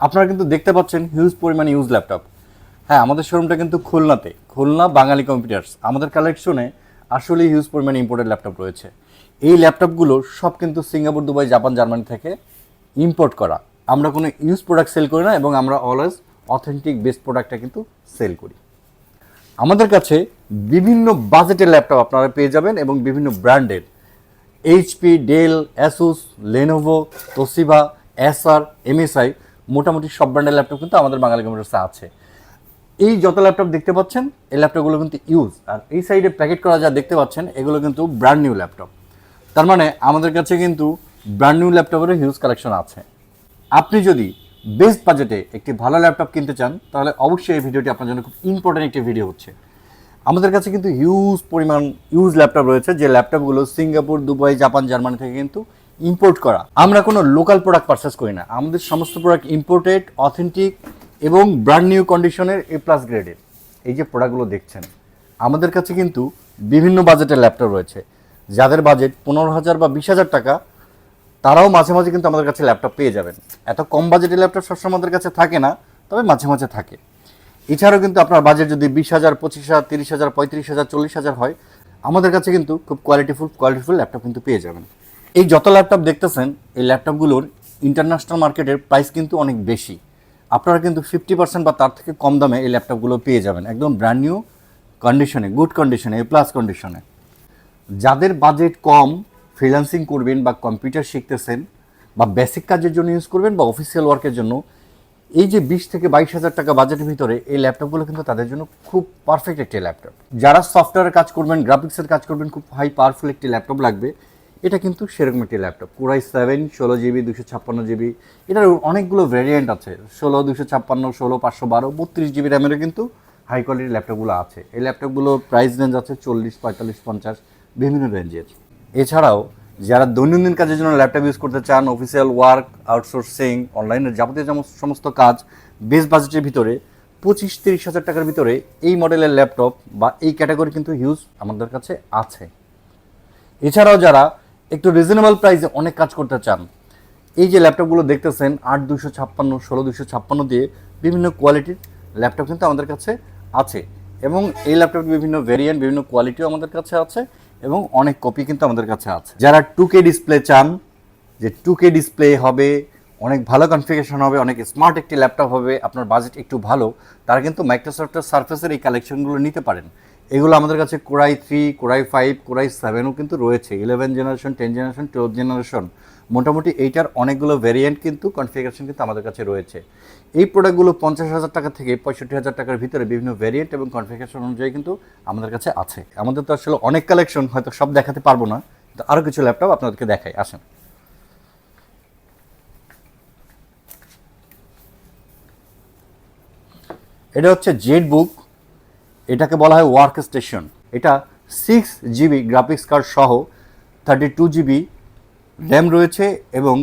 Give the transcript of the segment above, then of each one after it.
আপনারা কিন্তু দেখতে পাচ্ছেন হিউজ পরিমাণে ইউজ ল্যাপটপ। হ্যাঁ, আমাদের শোরুমটা কিন্তু খুলনাতে, খুলনা বাঙালি কম্পিউটার্স। আমাদের কালেকশনে আসলে হিউজ পরিমাণে ইম্পোর্টেড ল্যাপটপ রয়েছে। এই ল্যাপটপগুলো সব কিন্তু সিঙ্গাপুর, দুবাই, জাপান, জার্মানি থেকে ইম্পোর্ট করা। আমরা কোনো ইউজ প্রোডাক্ট সেল করি না এবং আমরা অলওয়েজ অথেন্টিক বেস্ট প্রোডাক্টটা কিন্তু সেল করি। আমাদের কাছে বিভিন্ন বাজেটের ল্যাপটপ আপনারা পেয়ে যাবেন এবং বিভিন্ন ব্র্যান্ডের HP, Dell, Asus, Lenovo, Toshiba, Acer, MSI, মোটামুটি সব ব্র্যান্ডের ল্যাপটপ কিন্তু আমাদের বাঙালি কম্পিউটার্সে আছে। এই যত ল্যাপটপ দেখতে পাচ্ছেন এই ল্যাপটপগুলো কিন্তু ইউজ, আর এই সাইডে প্যাকেট করা যা দেখতে পাচ্ছেন এগুলো কিন্তু ব্র্যান্ড নিউ ল্যাপটপ। তার মানে আমাদের কাছে কিন্তু ব্র্যান্ড নিউ ল্যাপটপেরও হিউজ কালেকশন আছে। আপনি যদি বেস্ট বাজেটে একটি ভালো ল্যাপটপ কিনতে চান তাহলে অবশ্যই এই ভিডিওটি আপনার জন্য খুব ইম্পর্টেন্ট একটি ভিডিও হচ্ছে। আমাদের কাছে কিন্তু হিউজ পরিমাণ ইউজ ল্যাপটপ রয়েছে, যে ল্যাপটপগুলো সিঙ্গাপুর, দুবাই, জাপান, জার্মানি থেকে কিন্তু ইম্পোর্ট করা। আমরা কোনো লোকাল প্রোডাক্ট পারচেস করি না, আমাদের সমস্ত প্রোডাক্ট ইম্পোর্টেড, অথেন্টিক এবং ব্র্যান্ড নিউ কন্ডিশনের A+ গ্রেডের। এই যে প্রোডাক্টগুলো দেখছেন, আমাদের কাছে কিন্তু বিভিন্ন বাজেটের ল্যাপটপ রয়েছে। যাদের বাজেট 15,000 বা 20,000 টাকা, তারাও মাঝে মাঝে কিন্তু আমাদের কাছে ল্যাপটপ পেয়ে যাবেন। এত কম বাজেটের ল্যাপটপ সবসময় আমাদের কাছে থাকে না, তবে মাঝে মাঝে থাকে। এছাড়াও কিন্তু আপনার বাজেট যদি 20,000, 25,000, 30,000, 35,000, 40,000 হয়, আমাদের কাছে কিন্তু খুব কোয়ালিটিফুল ল্যাপটপ কিন্তু পেয়ে যাবেন। এই যত ল্যাপটপ দেখতেছেন এই ল্যাপটপগুলোর ইন্টারন্যাশনাল মার্কেটের প্রাইস কিন্তু অনেক বেশি। আপনারা কিন্তু 50% বা তার থেকে কম দামে এই ল্যাপটপগুলো পেয়ে যাবেন একদম ব্র্যান্ড নিউ কন্ডিশনে, গুড কন্ডিশনে, A+ কন্ডিশনে। যাদের বাজেট কম, ফ্রিল্যান্সিং করবেন বা কম্পিউটার শিখতেছেন বা বেসিক কাজের জন্য ইউজ করবেন বা অফিসিয়াল ওয়ার্কের জন্য, এই যে 20 থেকে 22,000 টাকা বাজেটের ভিতরে এই ল্যাপটপগুলো কিন্তু তাদের জন্য খুব পারফেক্ট একটি ল্যাপটপ। যারা সফটওয়্যারের কাজ করবেন, গ্রাফিক্সের কাজ করবেন, খুব হাই পাওয়ারফুল একটি ল্যাপটপ লাগবে, এটা কিন্তু সেরকম একটি ল্যাপটপ। কোরাই 7, 16GB, 256GB, এটার অনেকগুলো ভ্যারিয়েন্ট আছে। 16, 256, 16, 512, 32GB র্যামেরও কিন্তু হাই কোয়ালিটির ল্যাপটপগুলো আছে। এই ল্যাপটপগুলোর প্রাইস রেঞ্জ আছে 40, 45, 50, বিভিন্ন রেঞ্জের। এছাড়াও যারা দৈনন্দিন কাজের জন্য ল্যাপটপ ইউজ করতে চান, অফিসিয়াল ওয়ার্ক, আউটসোর্সিং, অনলাইনের যাবতীয় সমস্ত কাজ, বেস্ট বাজেটের ভিতরে 25-30,000 টাকার ভিতরে এই মডেলের ল্যাপটপ বা এই ক্যাটাগরি কিন্তু হিউজ আমাদের কাছে আছে। এছাড়াও যারা একটু রিজনেবল প্রাইসে অনেক কাজ করতে চান, এই যে ল্যাপটপগুলো দেখতেছেন 8-256, 16-256 দিয়ে বিভিন্ন কোয়ালিটির ল্যাপটপ কিন্তু আমাদের কাছে আছে এবং এই ল্যাপটপের বিভিন্ন ভেরিয়েন্ট, বিভিন্ন কোয়ালিটিও আমাদের কাছে আছে এবং অনেক কপি কিন্তু আমাদের কাছে আছে। যারা 2K ডিসপ্লে চান, যে 2K ডিসপ্লে হবে, অনেক ভালো কনফিগারেশন হবে, অনেক স্মার্ট একটি ল্যাপটপ হবে, আপনার বাজেট একটু ভালো, তারা কিন্তু মাইক্রোসফটের সারফেসের এই কালেকশনগুলো নিতে পারেন। এগুলো আমাদের কাছে কোরাই 3, কোরাই 5, কোরাই 7ও কিন্তু রয়েছে। 11 জেনারেশন, 10 জেনারেশন, 12 জেনারেশন, মোটামুটি এইটার অনেকগুলো ভেরিয়েন্ট কিন্তু কনফিগারেশন কিন্তু আমাদের কাছে রয়েছে। এই প্রোডাক্টগুলো 50,000 টাকা থেকে 65,000 টাকার ভিতরে বিভিন্ন ভেরিয়েন্ট এবং কনফিগারেশন অনুযায়ী কিন্তু আমাদের কাছে আছে। আমাদের তো আসলে অনেক কালেকশন, হয়তো সব দেখাতে পারবো না, তো আরও কিছু ল্যাপটপ আপনাদেরকে দেখাই, আসেন। এটা হচ্ছে জেটবুক, এটাকে বলা হয় ওয়ার্ক স্টেশন। এটা 6GB গ্রাফিক্স কার্ড সহ 32GB র্যাম রয়েছে এবং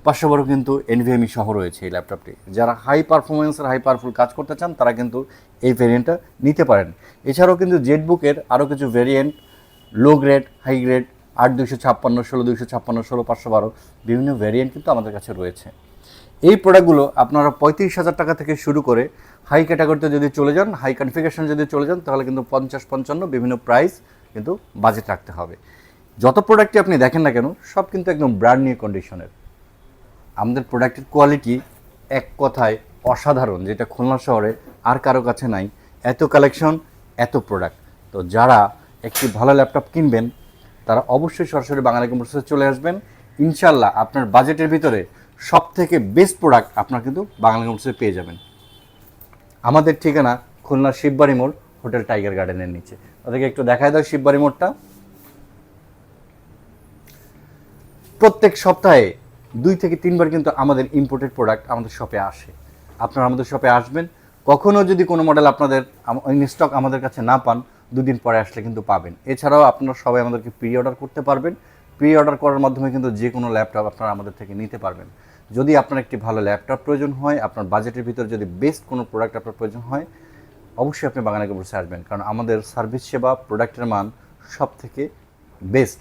512 কিন্তু NVMe সহ রয়েছে এই ল্যাপটপটি। যারা হাই পারফরমেন্সের, হাই পাওয়ারফুল কাজ করতে চান তারা কিন্তু এই ভেরিয়েন্টটা নিতে পারেন। এছাড়াও কিন্তু জেটবুকের আরও কিছু variant, low grade, high grade, 8-256, 16-256, 16-512 বিভিন্ন ভেরিয়েন্ট কিন্তু আমাদের কাছে রয়েছে। এই প্রোডাক্টগুলো আপনারা 35,000 টাকা থেকে শুরু করে হাই ক্যাটাগরিতে যদি চলে যান, হাই কনফিগারেশন যদি চলে যান, তাহলে কিন্তু 50-55 বিভিন্ন প্রাইস কিন্তু বাজেট রাখতে হবে। যত প্রোডাক্টই আপনি দেখেন না কেন সব কিন্তু একদম ব্র্যান্ড নিউ কন্ডিশনের। আমাদের প্রোডাক্টের কোয়ালিটি এক কথায় অসাধারণ, যেটা খুলনা শহরে আর কারো কাছে নাই। এত কালেকশন, এত প্রোডাক্ট। তো যারা একটি ভালো ল্যাপটপ কিনবেন তারা অবশ্যই সরাসরি বাঙালি কম্পিউটার্সে চলে আসবেন। ইনশাল্লাহ আপনার বাজেটের ভিতরে সব থেকে বেস্ট প্রোডাক্ট আপনার কিন্তু বাঙালি কম্পিউটার্সে পেয়ে যাবেন। আমাদের ঠিকানা খুলনা শিববাড়ি মোড়, হোটেল টাইগার গার্ডেনের নিচে। তাদেরকে একটু দেখায় দাও শিববাড়ি মোড়টা। প্রত্যেক সপ্তাহে 2 থেকে 3 বার কিন্তু আমাদের ইম্পোর্টেড প্রোডাক্ট আমাদের শপে আসে। আপনারা আমাদের শপে আসবেন, কখনও যদি কোনো মডেল আপনাদের স্টক আমাদের কাছে না পান, 2 দিন পরে আসলে কিন্তু পাবেন। এছাড়াও আপনারা সবাই আমাদেরকে প্রি অর্ডার করতে পারবেন। প্রি অর্ডার করার মাধ্যমে কিন্তু যে কোনো ল্যাপটপ আপনারা আমাদের থেকে নিতে পারবেন। যদি আপনার একটি ভালো ল্যাপটপ প্রয়োজন হয়, আপনার বাজেটের ভিতরে যদি বেস্ট কোনো প্রোডাক্ট আপনার প্রয়োজন হয়, অবশ্যই আপনি বাঙালি কম্পিউটার্সে আসবেন, কারণ আমাদের সার্ভিস সেবা, প্রোডাক্টের মান সব থেকে বেস্ট।